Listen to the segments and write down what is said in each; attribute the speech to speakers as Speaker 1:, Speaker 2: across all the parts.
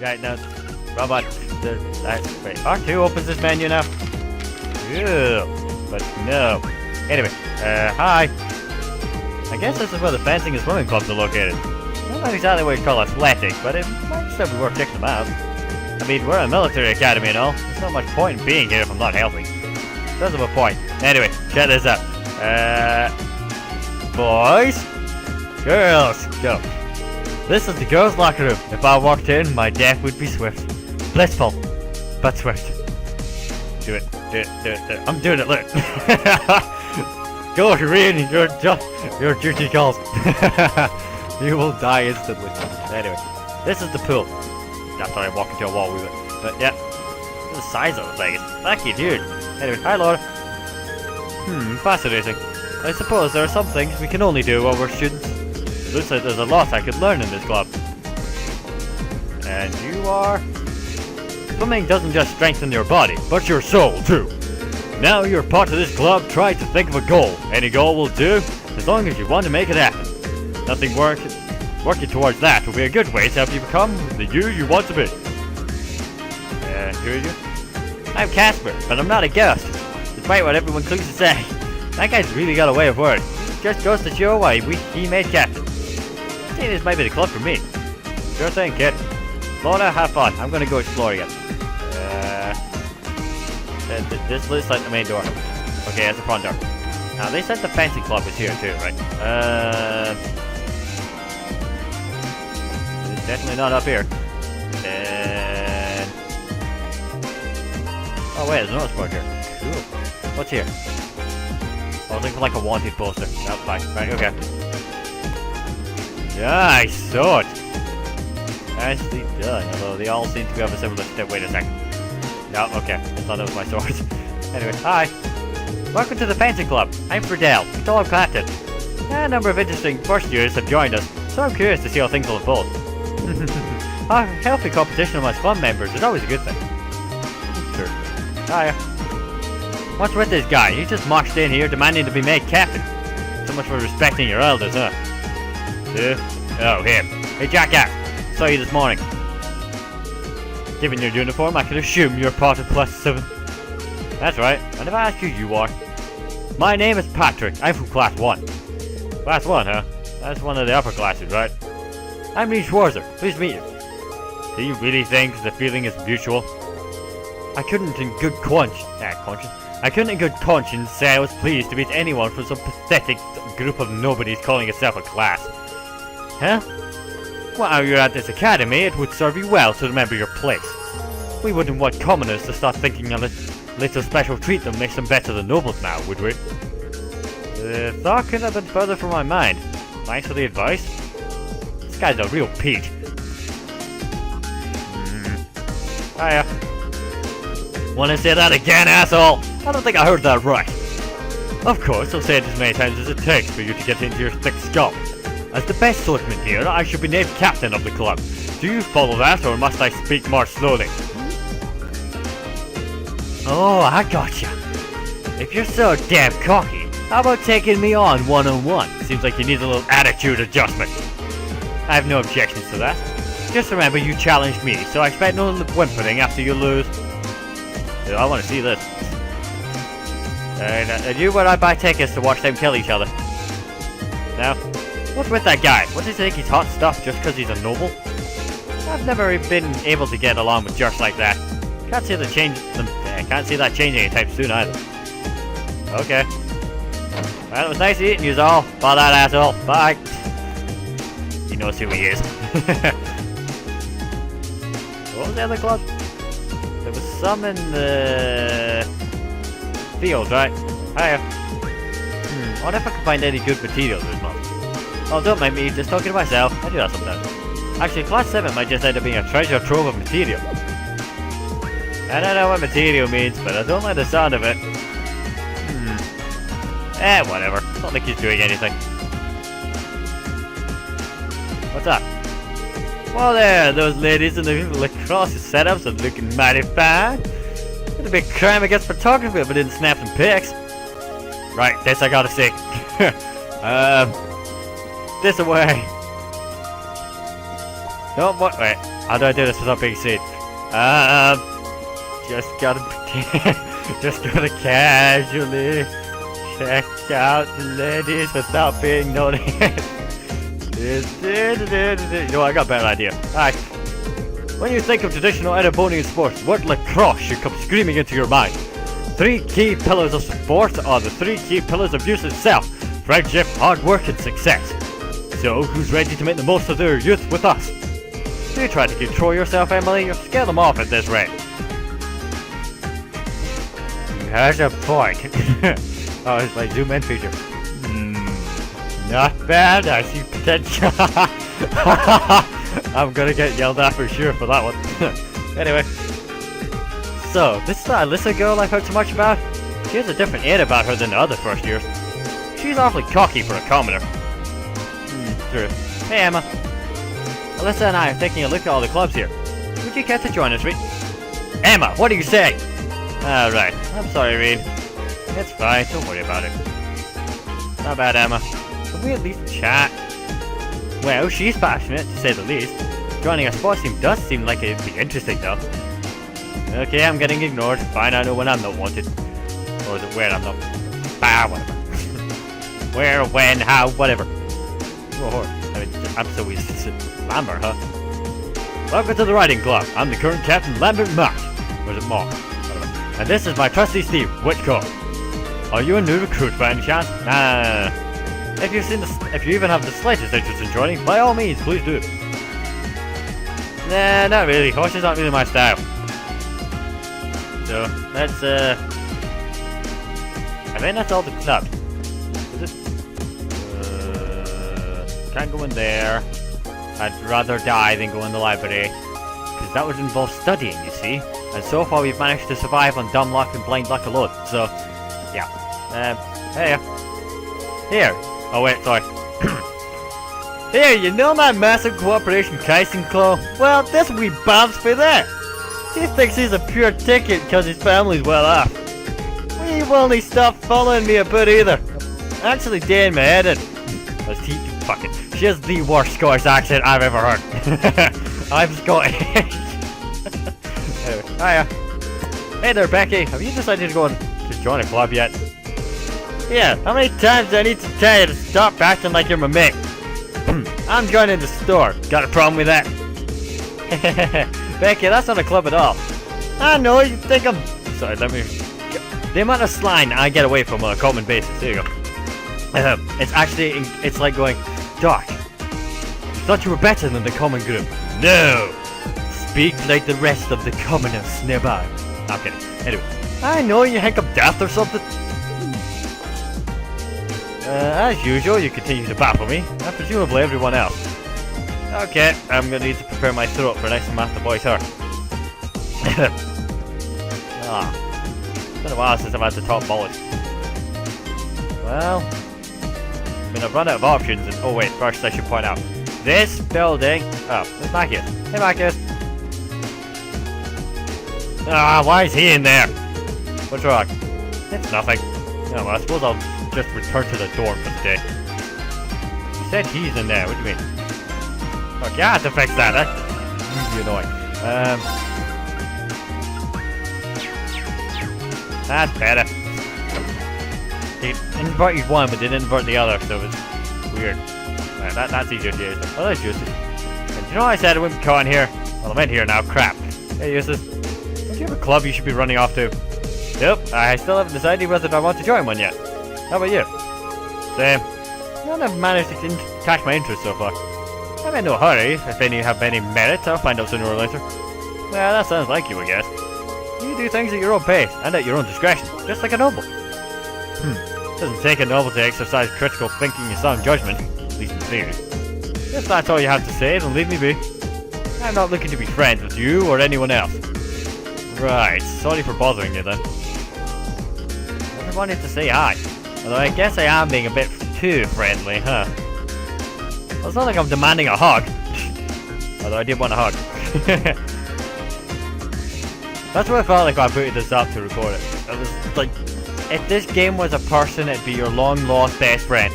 Speaker 1: Right now, robot. Wait, R2 opens this menu now. Ew, but no. Anyway, hi. I guess this is where the fencing and swimming clubs are located. Not exactly what you call athletic, but it might still be worth checking them out. I mean, we're a military academy and all. There's not much point in being here if I'm not helping. Does have a point. Anyway, check this out. Boys, girls, go. This is the girls' locker room. If I walked in, my death would be swift. Blissful, but swift. Do it, do it, do it, do it. I'm doing it, look. Go, Korean, your duty calls. You will die instantly. Anyway, this is the pool. I thought I'd walk into a wall with it. But yeah, the size of the thing is fucking huge. Anyway, hi Laura. Fascinating. I suppose there are some things we can only do while we're students. Looks like there's a lot I could learn in this club. And you are? Swimming doesn't just strengthen your body, but your soul too. Now you're part of this club, try to think of a goal. Any goal will do, as long as you want to make it happen. Nothing working towards that will be a good way to help you become the you want to be. Who are you? I'm Casper, but I'm not a ghost. Despite what everyone seems to say. That guy's really got a way of words. Just goes to show why he made captain. I think this might be the club for me. Sure thing, kid. Laura, have fun. I'm gonna go explore again. This looks like the main door. Okay, that's the front door. Now, they said the fancy club was here too, right? It's definitely not up here. And... oh wait, there's a notice board here. Cool. What's here? I was looking for like a wanted poster. No, fine. Right, okay. Yeah, I saw it. Nicely done. Although they all seem to have a similar step. Wait a second. No, okay. I thought that was my sword. Anyway, hi. Welcome to the Fencing Club. I'm Friedel, Dog Clapton. A number of interesting first years have joined us, so I'm curious to see how things will unfold. A healthy competition amongst club members is always a good thing. Sure. Hiya. What's with this guy? He just marched in here demanding to be made captain. So much for respecting your elders, huh? Oh, him. Hey, jackass. Saw you this morning. Given your uniform, I can assume you're part of Class 7. That's right. I never asked who you are. My name is Patrick. I'm from Class 1. Class 1, huh? That's one of the upper classes, right? I'm Lee Schwarzer. Pleased to meet you. Do you really think the feeling is mutual? I couldn't in good conscience say I was pleased to meet anyone from some pathetic group of nobodies calling itself a class. Huh? While you're at this academy, it would serve you well to remember your place. We wouldn't want commoners to start thinking a little special treat that makes them better than nobles now, would we? The thought couldn't have been further from my mind. Thanks for the advice. This guy's a real peach. Hiya. Wanna say that again, asshole? I don't think I heard that right. Of course, I'll say it as many times as it takes for you to get into your thick skull. As the best swordsman here, I should be named captain of the club. Do you follow that, or must I speak more slowly? Oh, I gotcha. If you're so damn cocky, how about taking me on one-on-one? Seems like you need a little attitude adjustment. I have no objections to that. Just remember you challenged me, so I expect no whimpering after you lose. I want to see this. And you where I buy tickets to watch them kill each other. Now, what's with that guy? What does he think he's hot stuff just because he's a noble? I've never been able to get along with jerks like that. Can't see that changing anytime soon either. Okay. Well, it was nice eating you all. Bye that asshole. Bye. He knows who he is. What was the other club? There was some in the field, right? Hiya. I wonder if I can find any good materials this month. Oh, don't mind me, just talking to myself. I do that sometimes. Actually, Class 7 might just end up being a treasure trove of material. I don't know what material means, but I don't like the sound of it. Whatever. It's not like he's doing anything. What's up? Well there, those ladies in the lacrosse setups are looking mighty fine. It's a big crime against photography if I didn't snap some pics. Right, this I gotta see. This away. No, what? Wait, how do I do this without being seen? Just gotta just gotta casually check out the ladies without being noticed. You know, I got a better idea. Alright. When you think of traditional Erebonian sports, the word lacrosse should come screaming into your mind. 3 key pillars of sport are the 3 key pillars of youth itself: friendship, hard work, and success. So, who's ready to make the most of their youth with us? Do try to control yourself, Emily, or scare them off at this rate. Has a point. Oh, it's my zoom in feature. Not bad, I see potential. I'm gonna get yelled at for sure for that one. Anyway. So, this is the Alyssa girl I've heard so much about. She has a different air about her than the other first years. She's awfully cocky for a commoner. True. Hey Emma. Alyssa and I are taking a look at all the clubs here. Would you care to join us, Reed? Emma, what do you say? Alright. I'm sorry, Reed. It's fine, don't worry about it. Not bad, Emma. Can we at least chat? Well, she's passionate, to say the least. Joining a sports team does seem like it'd be interesting, though. Okay, I'm getting ignored. Fine, I know when I'm not wanted. Or is it where I'm not? Whatever. Where, when, how, whatever. Oh, I mean, I'm so easy to Lambert, huh? Welcome to the riding club. I'm the current captain, Lambert Mark. Or is it Mark? And this is my trusty Steve, Whitcourt. Are you a new recruit by any chance? Nah. If you even have the slightest interest in joining, by all means, please do. Nah, not really. Horses aren't really my style. So, let's, I think that's all the clubs. Is it? Can't go in there. I'd rather die than go in the library. Because that would involve studying, you see. And so far we've managed to survive on dumb luck and blind luck alone. So, yeah. Hey. Here. Oh wait, sorry. Here, you know that massive cooperation Kyson Claw? Well, this wee bounce for that. He thinks he's a pure ticket because his family's well off. He won't stop following me a bit either. Actually, Dan my head in. Fuck it. She has the worst Scottish accent I've ever heard. I'm Scottish. Anyway, hiya. Hey there, Becky. Have you decided to go and join a club yet? Yeah, how many times do I need to tell you to stop acting like you're my mate? I'm joining the store. Got a problem with that? Becky, that's not a club at all. I know, you think I'm... Sorry, let me... The amount of slang I get away from on a common basis. There you go. It's actually... It's like going... Doc, thought you were better than the common group. No! Speak like the rest of the commoners nearby. I'm kidding. Anyway. I know you think I'm deaf or something. As usual, you continue to baffle me, and presumably everyone else. Okay, I'm gonna need to prepare my throat for next time I have to voice her. It's been a while since I've had to talk bollocks. Well, I mean, I've run out of options, and oh wait, first I should point out, this building... Oh, there's Marcus. Hey Marcus! Why is he in there? What's wrong? It's nothing. Oh, well, I suppose I'll just return to the dorm for the day. You said he's in there, what do you mean? Okay, I have to fix that, eh? Really annoying. That's better. He inverted one, but didn't invert the other, so it's weird. Right, that's easier to use. Oh, there's Eustace. And you know I said I wouldn't be caught in here? Well, I'm in here now, crap. Hey, Eustace. Don't you have a club you should be running off to? Nope, I still haven't decided whether I want to join one yet. How about you? Same. None have managed to catch my interest so far. I'm in no hurry. If any have any merit, I'll find out sooner or later. Well, that sounds like you, I guess. You do things at your own pace, and at your own discretion, just like a noble. Doesn't take a noble to exercise critical thinking and sound judgment, at least in theory. If that's all you have to say, then leave me be. I'm not looking to be friends with you or anyone else. Right, sorry for bothering you then. I just wanted to say hi. Although I guess I am being a bit too friendly, huh? Well, it's not like I'm demanding a hug. Although I did want a hug. That's what I felt like when I booted this up to record it. It was like, if this game was a person, it'd be your long lost best friend.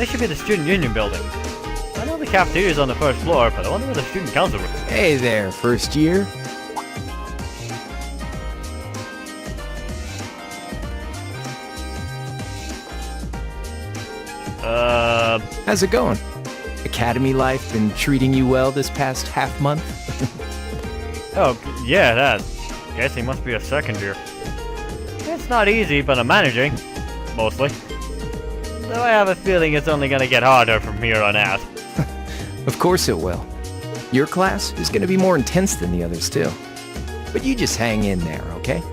Speaker 1: This should be the Student Union building. I know the cafeteria is on the first floor, but I wonder where the Student Council room is.
Speaker 2: Hey there, first year. How's it going? Academy life been treating you well this past half month?
Speaker 1: Oh, yeah, that. Guess he must be a second year. It's not easy, but I'm managing. Mostly. Though I have a feeling it's only gonna get harder from here on out.
Speaker 2: Of course it will. Your class is gonna be more intense than the others too. But you just hang in there, okay?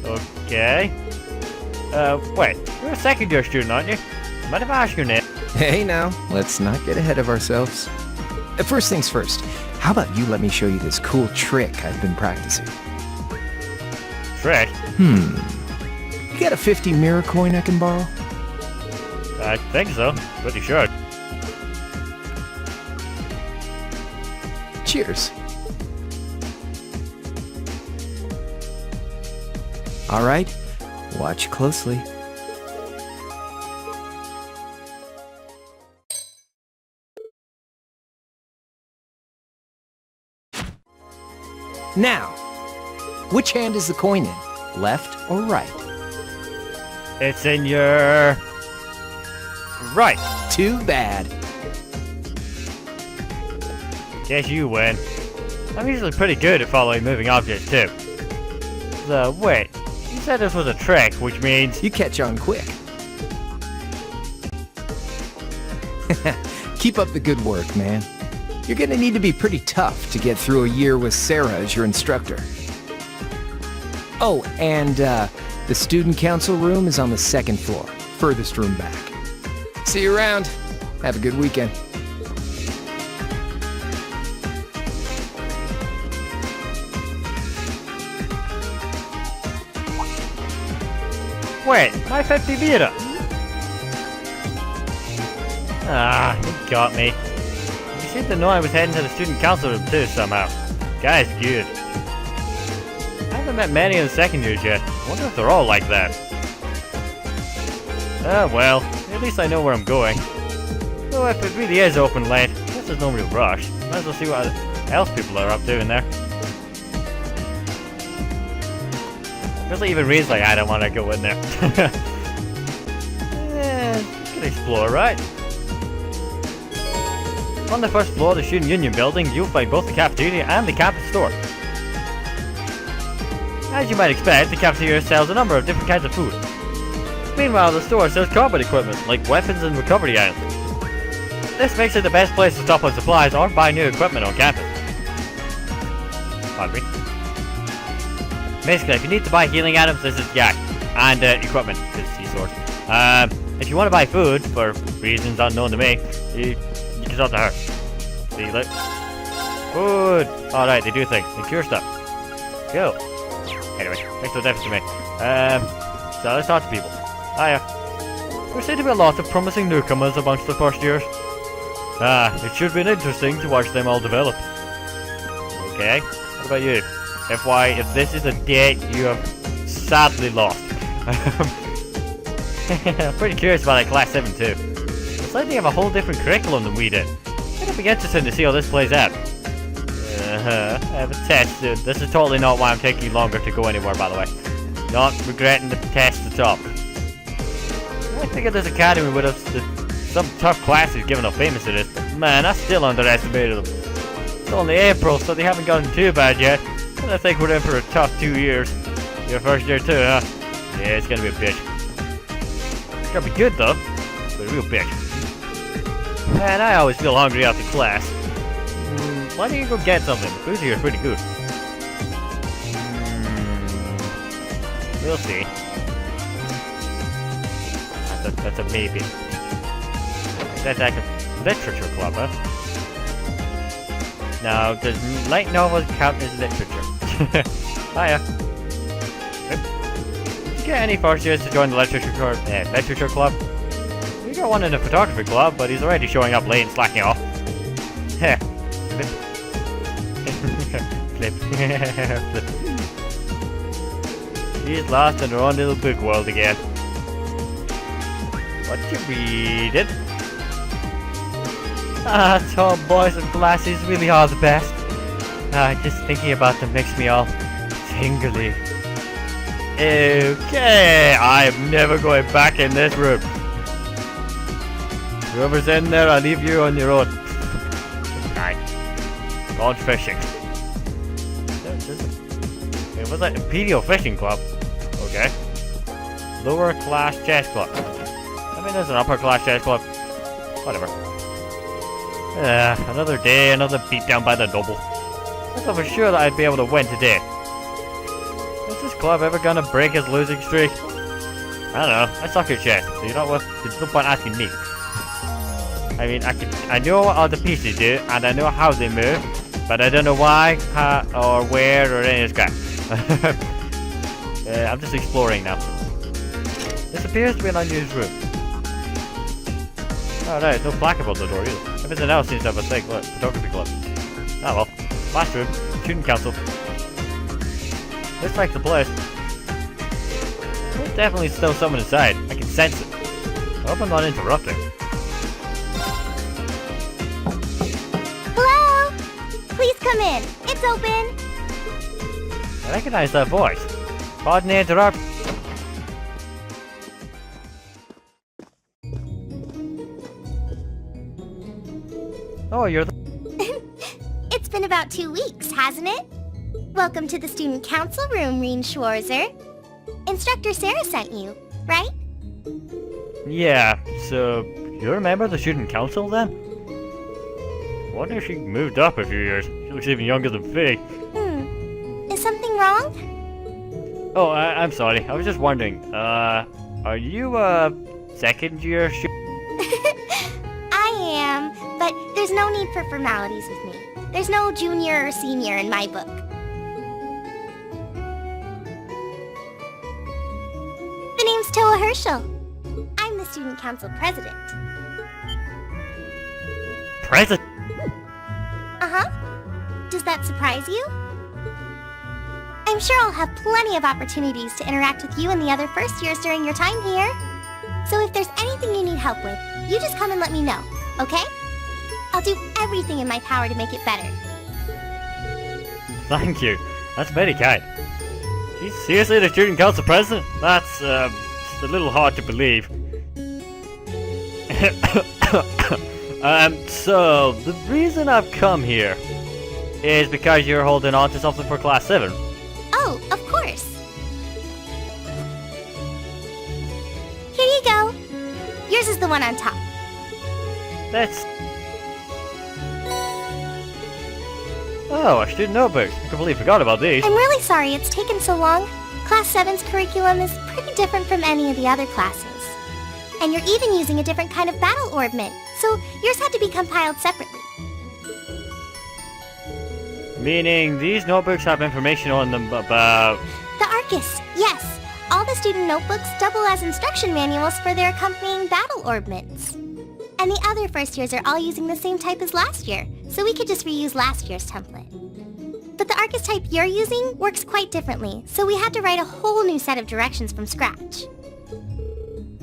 Speaker 1: Okay. Wait. You're a second year student, aren't you? Mind if I ask your name?
Speaker 2: Hey now, let's not get ahead of ourselves. First things first, how about you let me show you this cool trick I've been practicing?
Speaker 1: Trick?
Speaker 2: You got a 50 mirror coin I can borrow?
Speaker 1: I think so. Pretty sure.
Speaker 2: Cheers. All right, watch closely. Now, which hand is the coin in? Left or right?
Speaker 1: It's in your... right.
Speaker 2: Too bad.
Speaker 1: Guess you win. I'm usually pretty good at following moving objects too. So, wait. You said this was a trick, which means...
Speaker 2: You catch on quick. Keep up the good work, man. You're gonna need to be pretty tough to get through a year with Sarah as your instructor. Oh, and the student council room is on the second floor, furthest room back. See you around. Have a good weekend.
Speaker 1: Wait, my 50 beta! Ah, you got me. You seemed to know I was heading to the student council room too somehow. Guy's good. I haven't met many in the second years yet. I wonder if they're all like that. Ah, well, at least I know where I'm going. Though if it really is open late, I guess there's no real rush. Might as well see what else people are up to in there. Because it even reads like I don't want to go in there. Can explore, right? On the first floor of the Student Union building, you'll find both the cafeteria and the campus store. As you might expect, the cafeteria sells a number of different kinds of food. Meanwhile, the store sells combat equipment, like weapons and recovery items. This makes it the best place to stock up supplies or buy new equipment on campus. Pardon me. Basically, if you need to buy healing items, this is Yak. And equipment, because he's sword. If you want to buy food, for reasons unknown to me, you can talk to her. See you later. Food! Alright, they do things. They cure stuff. Cool. Anyway, makes no difference to me. So let's talk to people. Hiya. There seem to be a lot of promising newcomers amongst the first years. It should be interesting to watch them all develop. Okay, what about you? FY, if this is a date you have sadly lost. I'm pretty curious about that class 7 too. It's like they have a whole different curriculum than we did. It'll be interesting to see how this plays out. I have a test soon. This is totally not why I'm taking longer to go anywhere, by the way. Not regretting the test at all. I figured this academy would have some tough classes given how famous it is, but man, I still underestimated them. It's only April, so they haven't gotten too bad yet. And I think we're in for a tough 2 years. Your first year too, huh? Yeah, it's gonna be a bitch. It's gonna be good though, but a real bitch. Man, I always feel hungry after class. Why don't you go get something? The food here is pretty good. We'll see. That's a maybe. That's like a literature club, huh? Now, does light novels count as literature? Hiya. Did you get any first years to join the literature club? We got one in the photography club, but he's already showing up late and slacking off. Heh. Flip. Flip. She's lost in her own little book world again. What you reading? Ah, tall boys with glasses really are the best. Just thinking about them makes me all tingly. Okay, I'm never going back in this room. Whoever's in there, I'll leave you on your own. Good night. Gone fishing. It was like Imperial Fishing Club. Okay. Lower class chess club. I mean, there's an upper class chess club. Whatever. Another day, another beatdown by the noble. I thought for sure that I'd be able to win today. Is this club ever gonna break his losing streak? I don't know. I suck at chess, so there's no point asking me. I mean, I know what all the pieces do, and I know how they move, but I don't know why, how, or where, or any of this crap. I'm just exploring now. This appears to be an unused room. Oh, no, no plaque above the door either. Everything else seems to have a thing. Look, photography club. Oh well. Classroom. Student council. Looks like the place. There's definitely still someone inside. I can sense it. I hope I'm not interrupting.
Speaker 3: Hello? Please come in. It's open.
Speaker 1: I recognize that voice. Pardon the interrupt. Oh, you're the...
Speaker 3: It's been about 2 weeks, hasn't it? Welcome to the student council room, Reen Schwarzer. Instructor Sarah sent you, right?
Speaker 1: Yeah, so you're a member of the student council then? Wonder if she moved up a few years. She looks even younger than Faye.
Speaker 3: Is something wrong?
Speaker 1: Oh, I'm sorry. I was just wondering, are you a second year
Speaker 3: I am, but there's no need for formalities with me. There's no junior or senior in my book. The name's Toa Herschel. I'm the student council president.
Speaker 1: President?
Speaker 3: Uh-huh. Does that surprise you? I'm sure I'll have plenty of opportunities to interact with you and the other first years during your time here. So if there's anything you need help with, you just come and let me know, okay? I'll do everything in my power to make it better.
Speaker 1: Thank you. That's very kind. She's seriously the student council president? That's, just a little hard to believe. So, the reason I've come here is because you're holding on to something for Class 7.
Speaker 3: Oh, of course. Here you go. Yours is the one on top.
Speaker 1: That's... Oh, our student notebooks. I completely forgot about these.
Speaker 3: I'm really sorry it's taken so long. Class 7's curriculum is pretty different from any of the other classes. And you're even using a different kind of battle orbment, so yours had to be compiled separately.
Speaker 1: Meaning, these notebooks have information on them about...
Speaker 3: The Arcus, yes. All the student notebooks double as instruction manuals for their accompanying battle orbments. And the other first years are all using the same type as last year, so we could just reuse last year's template. But the Arcus type you're using works quite differently, so we had to write a whole new set of directions from scratch.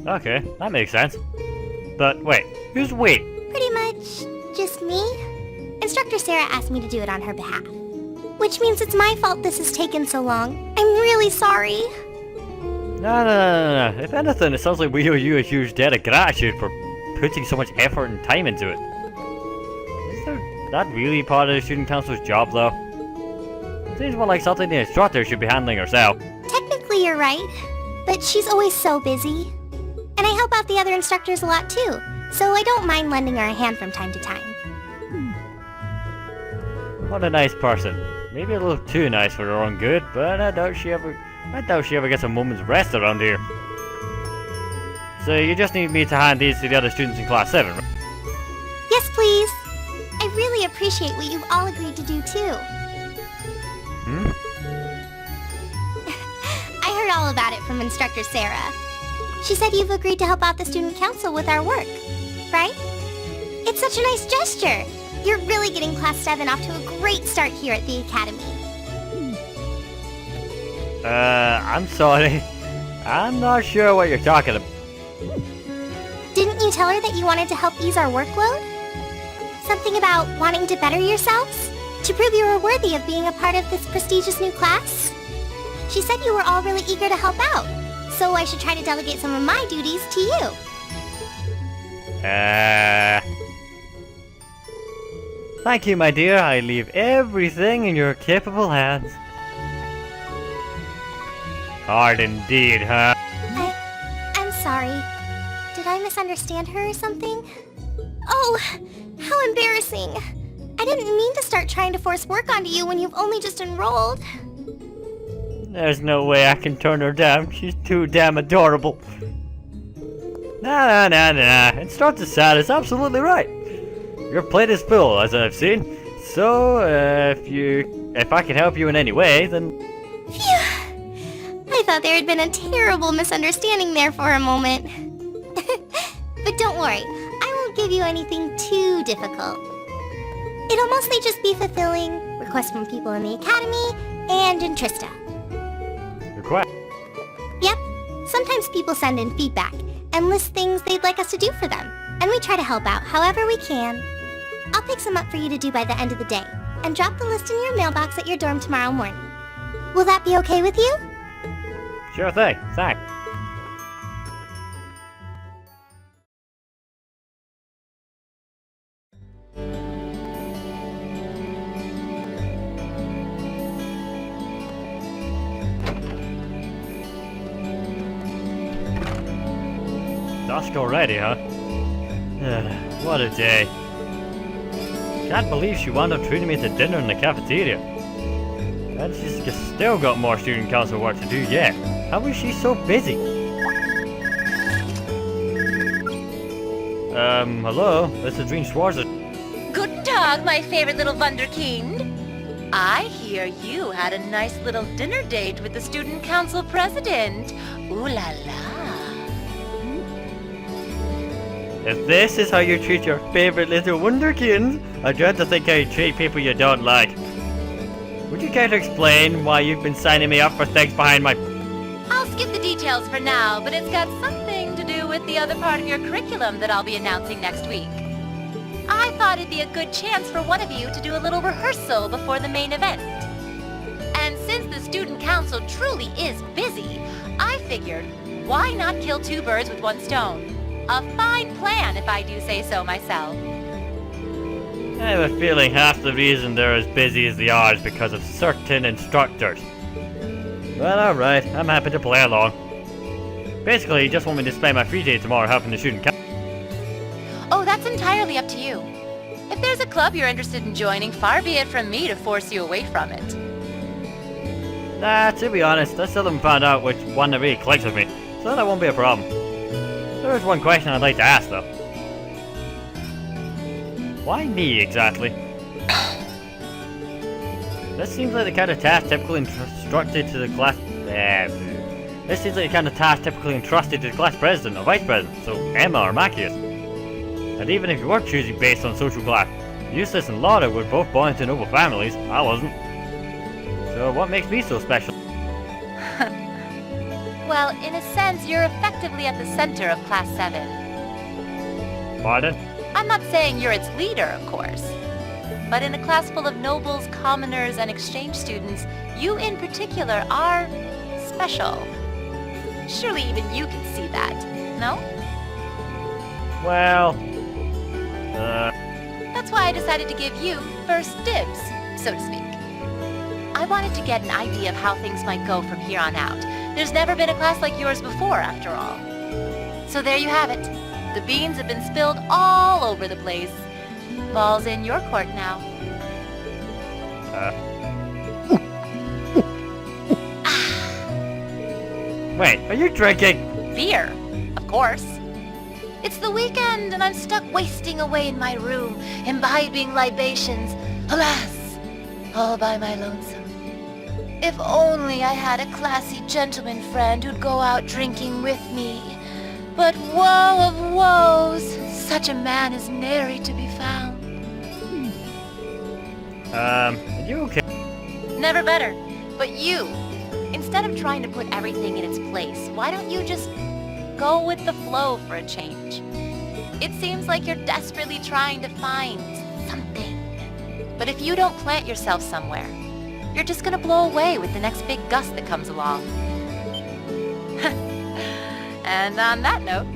Speaker 1: Okay, that makes sense. But wait, who's we?
Speaker 3: Pretty much just me. Instructor Sarah asked me to do it on her behalf. Which means it's my fault this has taken so long. I'm really sorry.
Speaker 1: No. If anything, it sounds like we owe you a huge debt of gratitude for putting so much effort and time into it. Is that really part of the student council's job, though? It seems more like something the instructor should be handling herself.
Speaker 3: Technically, you're right. But she's always so busy. And I help out the other instructors a lot, too. So I don't mind lending her a hand from time to time.
Speaker 1: What a nice person. Maybe a little too nice for her own good, but I doubt she ever gets a moment's rest around here. So you just need me to hand these to the other students in Class 7, right?
Speaker 3: Yes, please. I really appreciate what you've all agreed to do, too. I heard all about it from Instructor Sarah. She said you've agreed to help out the student council with our work, right? It's such a nice gesture. You're really getting Class 7 off to a great start here at the Academy.
Speaker 1: I'm sorry. I'm not sure what you're talking about.
Speaker 3: you tell her that you wanted to help ease our workload? Something about wanting to better yourselves? To prove you were worthy of being a part of this prestigious new class? She said you were all really eager to help out, so I should try to delegate some of my duties to you.
Speaker 1: Thank you, my dear. I leave everything in your capable hands. Hard indeed, huh?
Speaker 3: I'm sorry. Did I misunderstand her or something? Oh, how embarrassing. I didn't mean to start trying to force work onto you when you've only just enrolled.
Speaker 1: There's no way I can turn her down. She's too damn adorable. Nah. Instructor Sad is absolutely right. Your plate is full, as I've seen. So, if I can help you in any way, then...
Speaker 3: Phew. I thought there had been a terrible misunderstanding there for a moment. But don't worry, I won't give you anything too difficult. It'll mostly just be fulfilling requests from people in the Academy and in Trista.
Speaker 1: Request?
Speaker 3: Yep. Sometimes people send in feedback and list things they'd like us to do for them, and we try to help out however we can. I'll pick some up for you to do by the end of the day, and drop the list in your mailbox at your dorm tomorrow morning. Will that be okay with you?
Speaker 1: Sure thing. Thanks. Dusk already, huh? What a day. Can't believe she wound up treating me to dinner in the cafeteria. And she's still got more student council work to do yet. How is she so busy? Hello? This is Dream Schwarzer.
Speaker 4: Guten Tag, my favorite little Wunderkind. I hear you had a nice little dinner date with the student council president. Ooh la la.
Speaker 1: If this is how you treat your favorite little wunderkind, I dread to think how you treat people you don't like. Would you care to explain why you've been signing me up for things behind my...
Speaker 4: I'll skip the details for now, but it's got something to do with the other part of your curriculum that I'll be announcing next week. I thought it'd be a good chance for one of you to do a little rehearsal before the main event. And since the student council truly is busy, I figured, why not kill two birds with one stone? A fine plan, if I do say so myself.
Speaker 1: I have a feeling half the reason they're as busy as they are is because of certain instructors. But alright, I'm happy to play along. Basically, you just want me to spend my free day tomorrow helping the student council.
Speaker 4: Oh, that's entirely up to you. If there's a club you're interested in joining, far be it from me to force you away from it.
Speaker 1: Nah, to be honest, I still haven't found out which one that really clicks with me, so that won't be a problem. There is one question I'd like to ask, though. Why me, exactly? This seems like the kind of task typically entrusted to the class... This seems like the kind of task typically entrusted to the class president or vice president, so Emma or Macias. And even if you were choosing based on social class, Eustace and Laura were both born into noble families. I wasn't. So what makes me so special?
Speaker 4: Well, in a sense, you're effectively at the center of Class 7.
Speaker 1: Pardon?
Speaker 4: I'm not saying you're its leader, of course. But in a class full of nobles, commoners, and exchange students, you in particular are special. Surely even you can see that, no?
Speaker 1: Well...
Speaker 4: That's why I decided to give you first dibs, so to speak. I wanted to get an idea of how things might go from here on out. There's never been a class like yours before, after all. So there you have it. The beans have been spilled all over the place. Ball's in your court now.
Speaker 1: Wait, are you drinking?
Speaker 4: Beer, of course. It's the weekend and I'm stuck wasting away in my room, imbibing libations. Alas, all by my lonesome. If only I had a classy gentleman friend who'd go out drinking with me. But woe of woes, such a man is nary to be found.
Speaker 1: Are you okay?
Speaker 4: Never better. But you, instead of trying to put everything in its place, why don't you just go with the flow for a change? It seems like you're desperately trying to find something. But if you don't plant yourself somewhere, you're just gonna blow away with the next big gust that comes along. And on that note,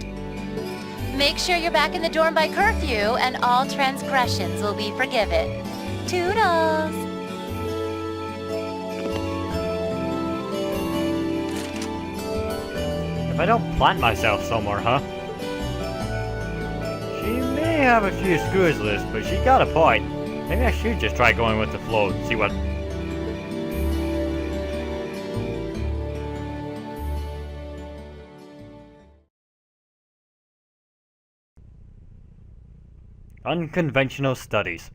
Speaker 4: make sure you're back in the dorm by curfew and all transgressions will be forgiven. Toodles!
Speaker 1: If I don't plant myself somewhere, huh? She may have a few screws loose, but she got a point. Maybe I should just try going with the flow and see what... Unconventional studies.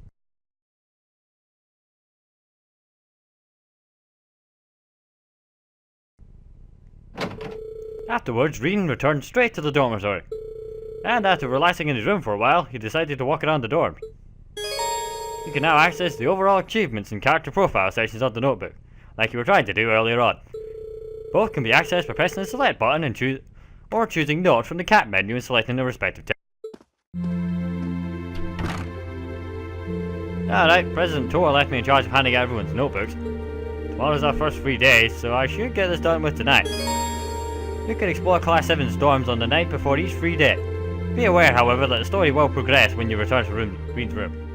Speaker 1: Afterwards, Rean returned straight to the dormitory. And after relaxing in his room for a while, he decided to walk around the dorm. You can now access the overall achievements and character profile sections of the notebook, like you were trying to do earlier on. Both can be accessed by pressing the select button and choosing notes from the cat menu and selecting the respective text. Alright, President Tor left me in charge of handing out everyone's notebooks. Tomorrow's our first free day, so I should get this done with tonight. You can explore Class 7 storms on the night before each free day. Be aware, however, that the story will progress when you return to Rean's room.